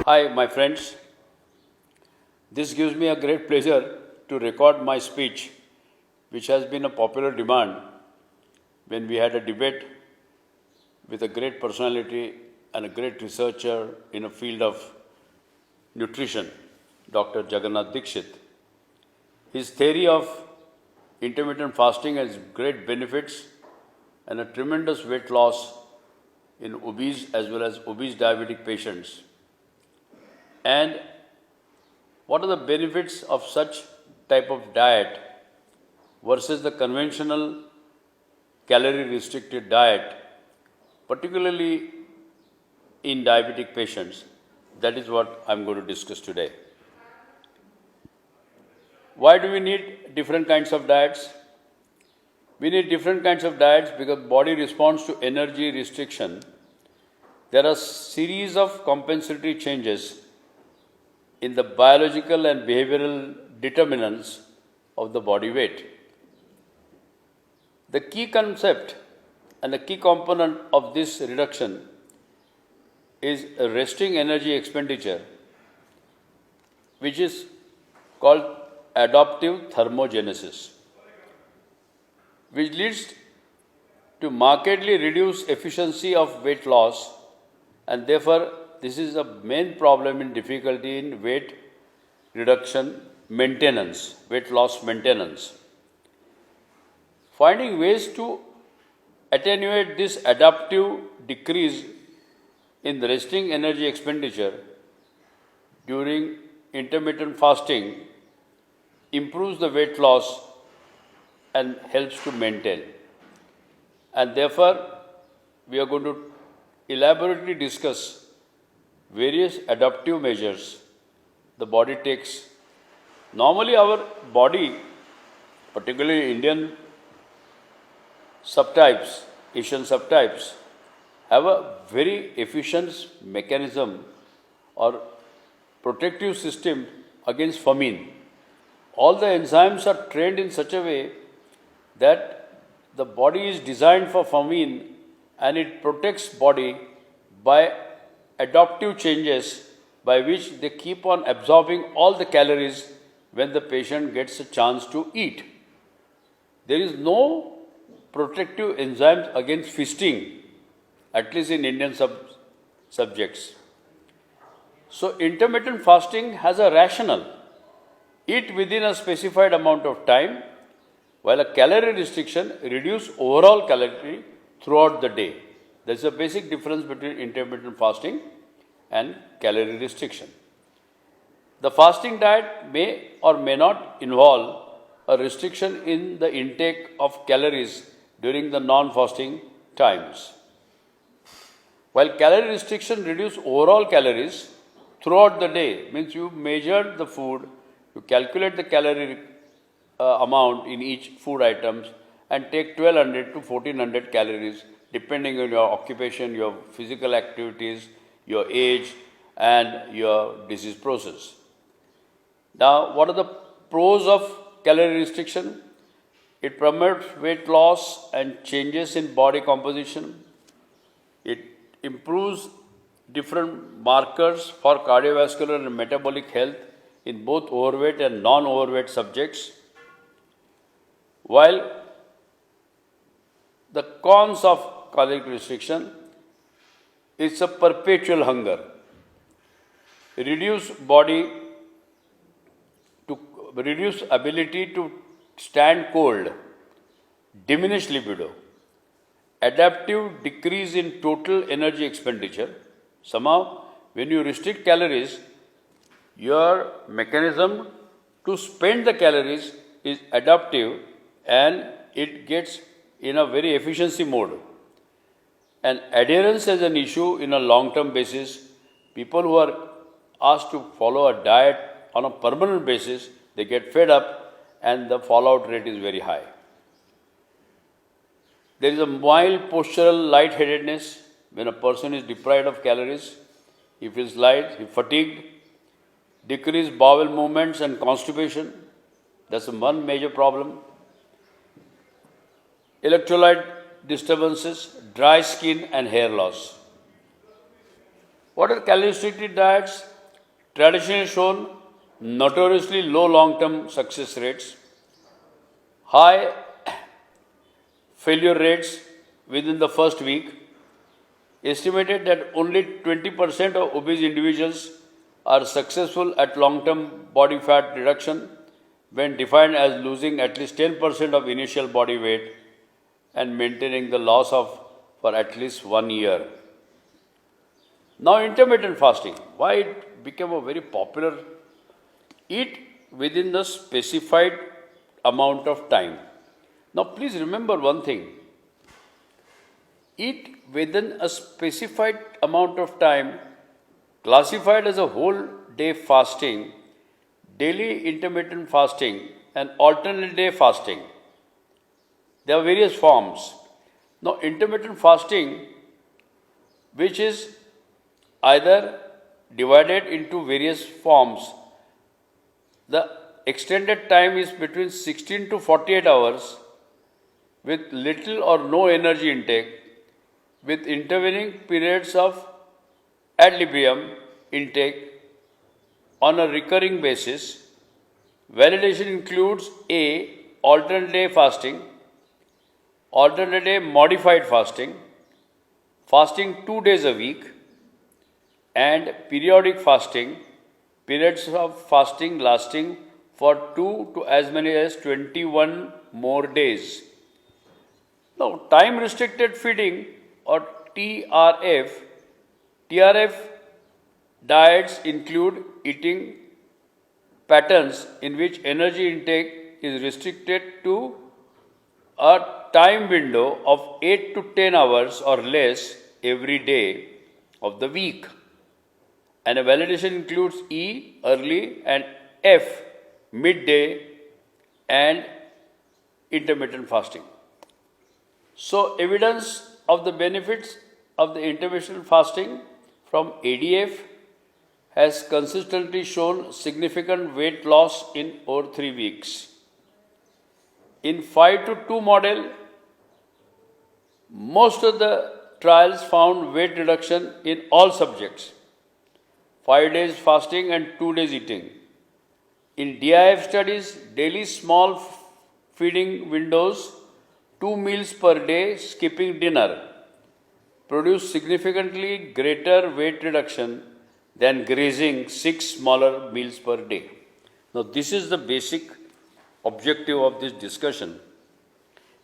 Hi, my friends. This gives me a great pleasure to record my speech, which has been a popular demand when we had a debate with a great personality and a great researcher in a field of nutrition, Dr. Jagannath Dixit. His theory of intermittent fasting has great benefits and a tremendous weight loss in obese as well as obese diabetic patients. And what are the benefits of such type of diet versus the conventional calorie restricted diet, particularly in diabetic patients? That is what I'm going to discuss today. Why do we need different kinds of diets? We need different kinds of diets because body responds to energy restriction. There are series of compensatory changes in the biological and behavioral determinants of the body weight. The key concept and the key component of this reduction is a resting energy expenditure, which is called adaptive thermogenesis, which leads to markedly reduced efficiency of weight loss, and therefore this is a main problem in difficulty in weight reduction maintenance, weight loss maintenance. Finding ways to attenuate this adaptive decrease in the resting energy expenditure during intermittent fasting improves the weight loss and helps to maintain. And therefore, we are going to elaborately discuss various adaptive measures the body takes. Normally, our body, particularly Indian subtypes, Asian subtypes, have a very efficient mechanism or protective system against famine. All the enzymes are trained in such a way that the body is designed for famine and it protects body by adaptive changes by which they keep on absorbing all the calories when the patient gets a chance to eat. There is no protective enzymes against feasting, at least in Indian subjects. So intermittent fasting has a rationale. Eat within a specified amount of time, while a calorie restriction reduces overall calorie throughout the day. There is a basic difference between intermittent fasting and calorie restriction. The fasting diet may or may not involve a restriction in the intake of calories during the non-fasting times. While calorie restriction reduces overall calories throughout the day, means you measure the food, you calculate the calorie amount in each food items and take 1200 to 1400 calories depending on your occupation, your physical activities, your age and your disease process. Now, what are the pros of calorie restriction? It promotes weight loss and changes in body composition. It improves different markers for cardiovascular and metabolic health in both overweight and non-overweight subjects. While the cons of calorie restriction is a perpetual hunger, reduce ability to stand cold, diminish libido, adaptive decrease in total energy expenditure. Somehow, when you restrict calories, your mechanism to spend the calories is adaptive and it gets in a very efficiency mode. And adherence is an issue in a long-term basis. People who are asked to follow a diet on a permanent basis, they get fed up and the fallout rate is very high. There is a mild postural lightheadedness when a person is deprived of calories. He feels light, he fatigued, decreased bowel movements and constipation. That's one major problem. Electrolyte disturbances, dry skin and hair loss. What are calorie restricted diets? traditionally shown notoriously low long-term success rates, high failure rates within the first week. Estimated that only 20% of obese individuals are successful at long-term body fat reduction when defined as losing at least 10% of initial body weight and maintaining the loss of for at least 1 year. Now, intermittent fasting, why it became a very popular? Eat within the specified amount of time. Now, please remember one thing. Eat within a specified amount of time, classified as a whole day fasting, daily intermittent fasting, and alternate day fasting. There are various forms. Now, intermittent fasting, which is either divided into various forms, the extended time is between 16 to 48 hours with little or no energy intake, with intervening periods of ad libitum intake on a recurring basis. Validation includes A. Alternate day fasting, alternate day modified fasting, fasting 2 days a week, and periodic fasting, periods of fasting lasting for 2 to as many as 21 more days. Now, time restricted feeding or TRF diets include eating patterns in which energy intake is restricted to a time window of 8 to 10 hours or less every day of the week. And a validation includes E, early, and F, midday, and intermittent fasting. So, evidence of the benefits of the intermittent fasting from ADF has consistently shown significant weight loss in over 3 weeks. In 5 to 2 model, most of the trials found weight reduction in all subjects, 5 days fasting and 2 days eating. In DIF studies, daily small feeding windows, 2 meals per day, skipping dinner, produce significantly greater weight reduction than grazing 6 smaller meals per day. Now, this is the basic objective of this discussion.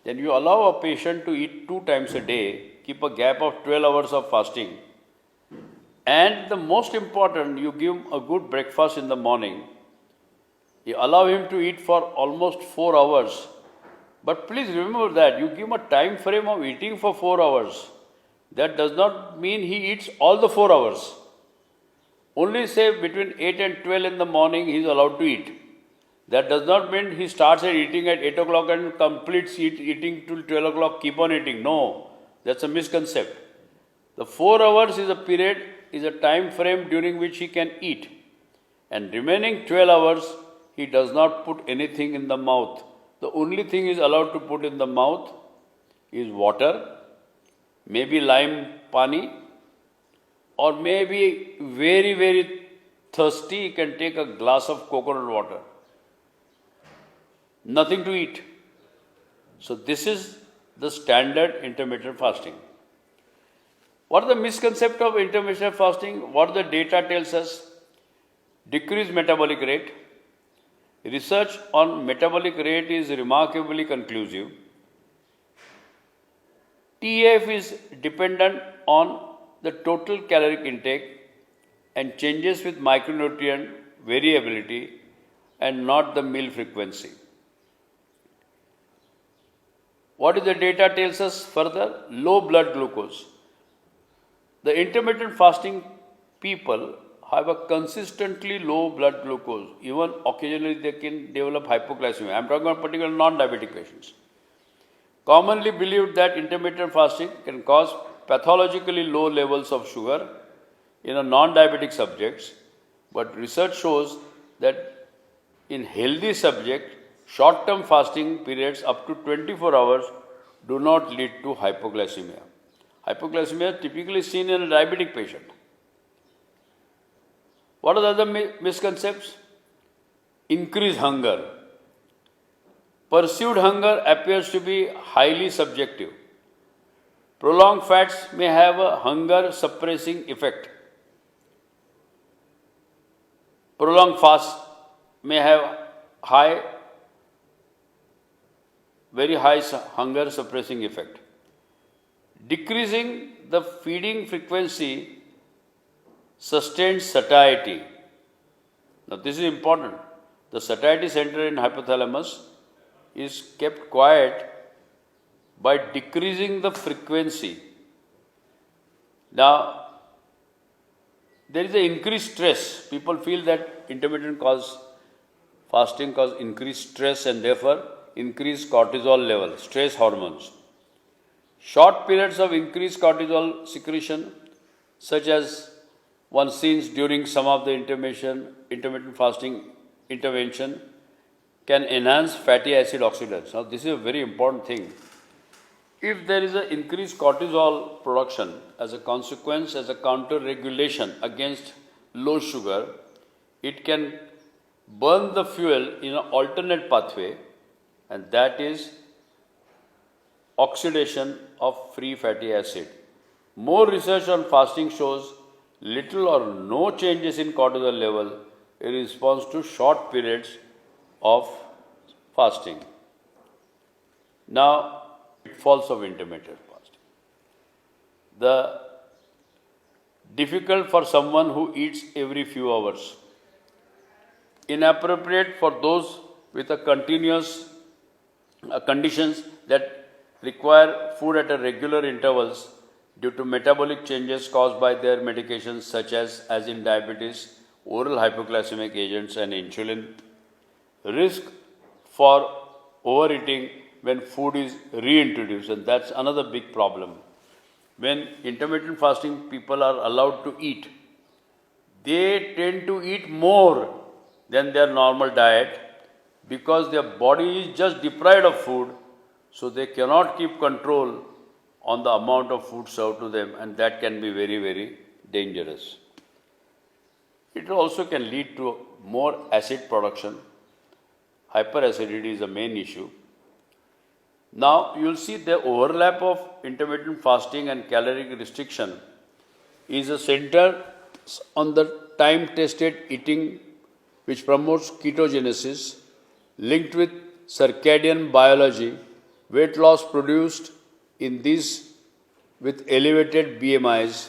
Then you allow a patient to eat 2 times a day, keep a gap of 12 hours of fasting, and the most important, you give him a good breakfast in the morning. You allow him to eat for almost 4 hours. But please remember that you give him a time frame of eating for 4 hours. That does not mean he eats all the 4 hours. Only say between 8 and 12 in the morning he is allowed to eat. That does not mean he starts at eating at 8 o'clock and completes eating till 12 o'clock, keep on eating. No, that's a misconception. The 4 hours is a period, is a time frame during which he can eat. And remaining 12 hours, he does not put anything in the mouth. The only thing he is allowed to put in the mouth is water, maybe lime pani, or maybe very, very thirsty, he can take a glass of coconut water. Nothing to eat. So this is the standard intermittent fasting. What are the misconceptions of intermittent fasting? What the data tells us? Decreased metabolic rate. Research on metabolic rate is remarkably conclusive. TF is dependent on the total caloric intake and changes with micronutrient variability and not the meal frequency. What is the data tells us further? Low blood glucose. The intermittent fasting people have a consistently low blood glucose. Even occasionally they can develop hypoglycemia. I am talking about particular non-diabetic patients. Commonly believed that intermittent fasting can cause pathologically low levels of sugar in a non-diabetic subjects, but research shows that in healthy subjects, short-term fasting periods up to 24 hours do not lead to hypoglycemia. Hypoglycemia is typically seen in a diabetic patient. What are the other misconceptions? Increased hunger. Perceived hunger appears to be highly subjective. Prolonged fasts may have a hunger suppressing effect. Prolonged fast may have very high hunger suppressing effect. Decreasing the feeding frequency sustains satiety. Now this is important. The satiety center in hypothalamus is kept quiet by decreasing the frequency. Now, there is an increased stress. People feel that intermittent fasting cause increased stress and therefore increased cortisol level, stress hormones. Short periods of increased cortisol secretion, such as one sees during some of the intermittent fasting intervention, can enhance fatty acid oxidation. Now, this is a very important thing. If there is an increased cortisol production as a consequence, as a counter regulation against low sugar, it can burn the fuel in an alternate pathway, and that is oxidation of free fatty acid. More research on fasting shows little or no changes in cortisol level in response to short periods of fasting. Now, pitfalls of intermittent fasting. The difficult for someone who eats every few hours. Inappropriate for those with a continuous conditions that require food at a regular intervals due to metabolic changes caused by their medications such as in diabetes, oral hypoglycemic agents and insulin. Risk for overeating when food is reintroduced, and that's another big problem. When intermittent fasting people are allowed to eat, they tend to eat more than their normal diet because their body is just deprived of food, so they cannot keep control on the amount of food served to them, and that can be very, very dangerous. It also can lead to more acid production. Hyperacidity is the main issue. Now, you will see the overlap of intermittent fasting and caloric restriction is a center on the time-tested eating which promotes ketogenesis linked with circadian biology, weight loss produced in these with elevated BMIs,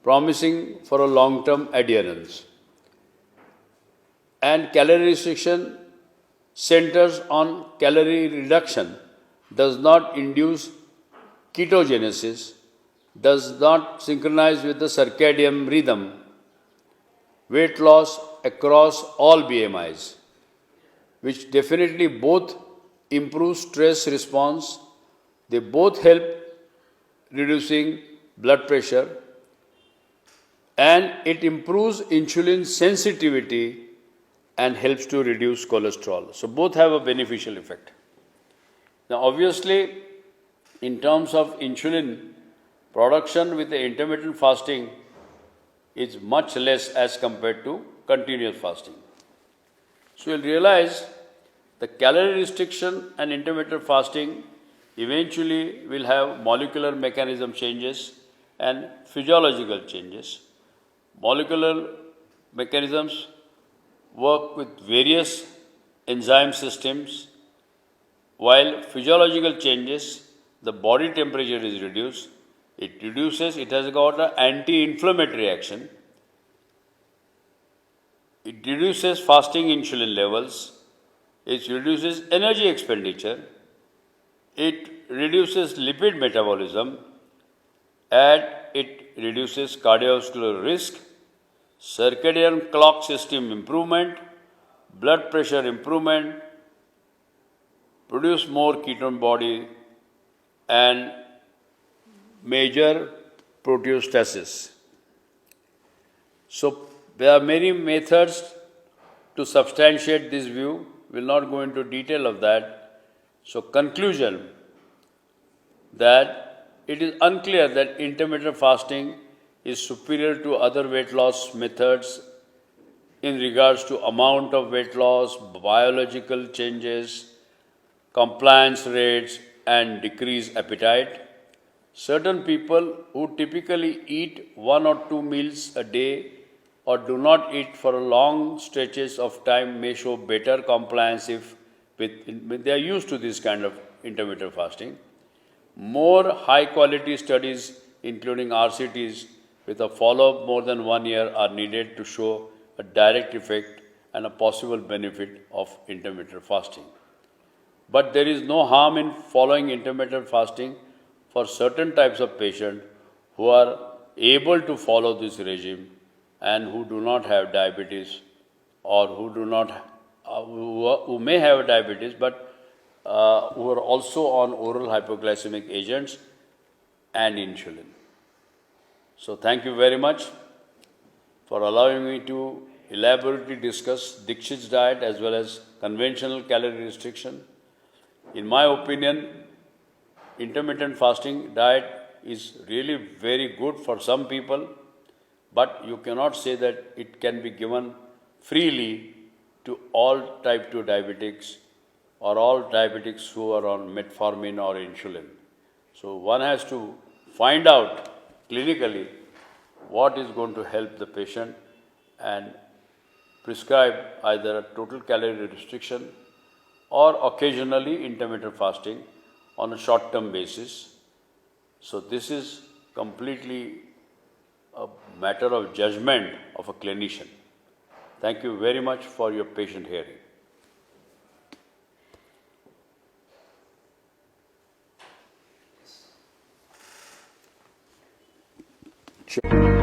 promising for a long-term adherence. And calorie restriction centers on calorie reduction, does not induce ketogenesis, does not synchronize with the circadian rhythm, weight loss across all BMIs, which definitely both improve stress response, they both help reducing blood pressure, and it improves insulin sensitivity and helps to reduce cholesterol. So both have a beneficial effect. Now obviously, in terms of insulin production with the intermittent fasting is much less as compared to continuous fasting. So you'll realize the calorie restriction and intermittent fasting eventually will have molecular mechanism changes and physiological changes. Molecular mechanisms work with various enzyme systems, while physiological changes, the body temperature is reduced. It has got an anti-inflammatory action. It reduces fasting insulin levels. It reduces energy expenditure. It reduces lipid metabolism. And it reduces cardiovascular risk, circadian clock system improvement, blood pressure improvement, produce more ketone body, and major proteostasis. So there are many methods to substantiate this view. We will not go into detail of that. So conclusion, that it is unclear that intermittent fasting is superior to other weight loss methods in regards to amount of weight loss, biological changes, compliance rates, and decreased appetite. Certain people who typically eat 1 or 2 meals a day or do not eat for long stretches of time may show better compliance if they are used to this kind of intermittent fasting. More high quality studies, including RCTs, with a follow up more than 1 year, are needed to show a direct effect and a possible benefit of intermittent fasting. But there is no harm in following intermittent fasting for certain types of patients who are able to follow this regime and who do not have diabetes or who do not who may have diabetes but who are also on oral hypoglycemic agents and insulin. So thank you very much for allowing me to elaborately discuss Dixit's diet as well as conventional calorie restriction. In my opinion, intermittent fasting diet is really very good for some people, but you cannot say that it can be given freely to all type 2 diabetics or all diabetics who are on metformin or insulin. So one has to find out clinically what is going to help the patient and prescribe either a total calorie restriction or occasionally intermittent fasting on a short-term basis. So this is completely a matter of judgment of a clinician. Thank you very much for your patient hearing. Sure.